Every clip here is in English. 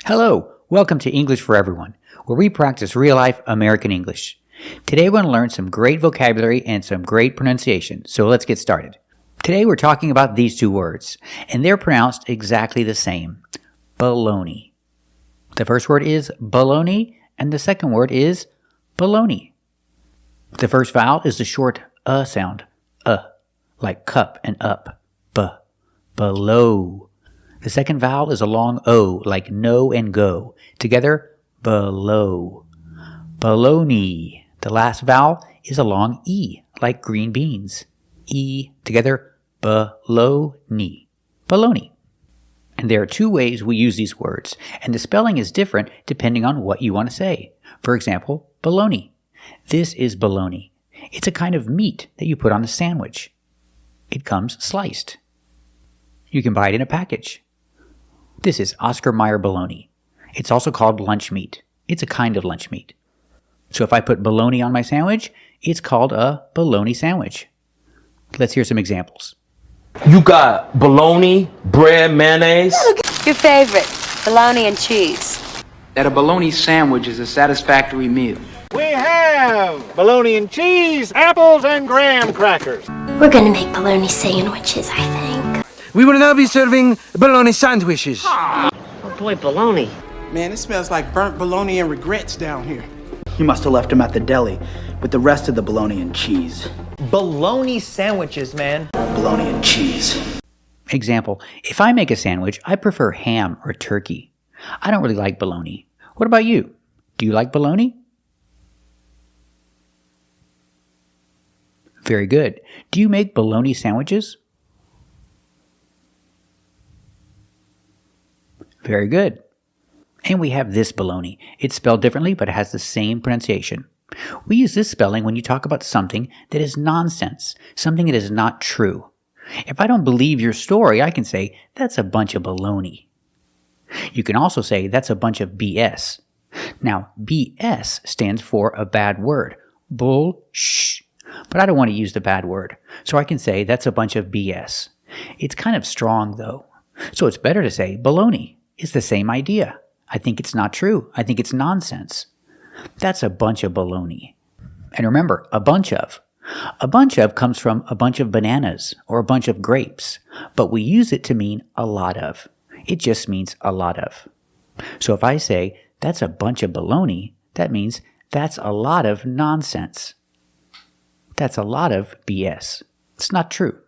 Hello, welcome to English for Everyone, where we practice real-life American English. Today we're going to learn some great vocabulary and some great pronunciation, so let's get started. Today we're talking about these two words, and they're pronounced exactly the same. Baloney. The first word is baloney, and the second word is baloney. The first vowel is the short sound, like cup and up, below. The second vowel is a long O, like no and go. Together, below. Bologna. The last vowel is a long E, like green beans. E, together, bologna. Bologna. And there are two ways we use these words, and the spelling is different depending on what you want to say. For example, bologna. This is bologna. It's a kind of meat that you put on a sandwich. It comes sliced. You can buy it in a package. This is Oscar Mayer bologna. It's also called lunch meat. It's a kind of lunch meat. So if I put bologna on my sandwich, it's called a bologna sandwich. Let's hear some examples. You got bologna, bread, mayonnaise. Your favorite, bologna and cheese. That a bologna sandwich is a satisfactory meal. We have bologna and cheese, apples, and graham crackers. We're gonna make bologna sandwiches, I think. We will now be serving bologna sandwiches. Oh boy, bologna. Man, it smells like burnt bologna and regrets down here. You must have left them at the deli with the rest of the bologna and cheese. Bologna sandwiches, man. Bologna and cheese. Example, if I make a sandwich, I prefer ham or turkey. I don't really like bologna. What about you? Do you like bologna? Very good. Do you make bologna sandwiches? Very good. And we have this bologna. It's spelled differently, but it has the same pronunciation. We use this spelling when you talk about something that is nonsense, something that is not true. If I don't believe your story, I can say, that's a bunch of baloney. You can also say, that's a bunch of BS. Now, BS stands for a bad word, bull-sh. But I don't want to use the bad word, so I can say, that's a bunch of BS. It's kind of strong, though. So it's better to say, baloney. It's the same idea. I think it's not true. I think it's nonsense. That's a bunch of baloney. And remember, a bunch of. A bunch of comes from a bunch of bananas or a bunch of grapes, but we use it to mean a lot of. It just means a lot of. So if I say, that's a bunch of baloney, that means that's a lot of nonsense. That's a lot of BS. It's not true.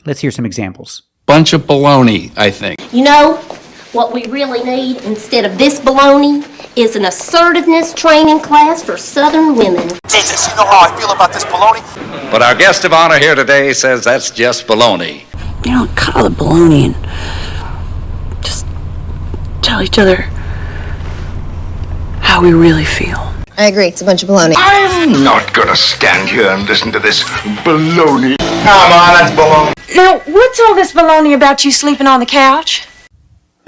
Let's hear some examples. Bunch of baloney, I think. You know, what we really need instead of this baloney is an assertiveness training class for Southern women. Jesus, you know how I feel about this baloney? But our guest of honor here today says that's just baloney. You don't call it baloney and just tell each other how we really feel. I agree, it's a bunch of baloney. I'm not gonna stand here and listen to this baloney. Come on, that's baloney. Now, what's all this baloney about you sleeping on the couch?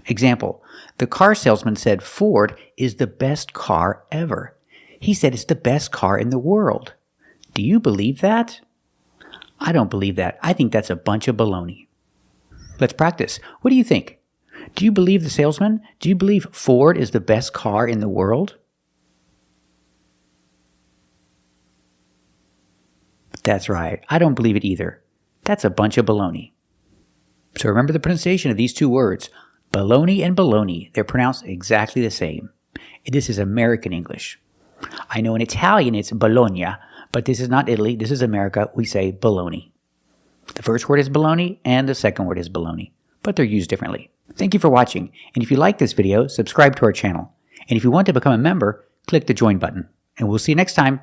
Example, the car salesman said Ford is the best car ever. He said it's the best car in the world. Do you believe that? I don't believe that. I think that's a bunch of baloney. Let's practice. What do you think? Do you believe the salesman? Do you believe Ford is the best car in the world? That's right. I don't believe it either. That's a bunch of baloney. So remember the pronunciation of these two words. Baloney and baloney, they're pronounced exactly the same. This is American English. I know in Italian it's bologna, but this is not Italy, this is America, we say baloney. The first word is baloney and the second word is baloney, but they're used differently. Thank you for watching, and if you like this video, subscribe to our channel. And if you want to become a member, click the join button. And we'll see you next time.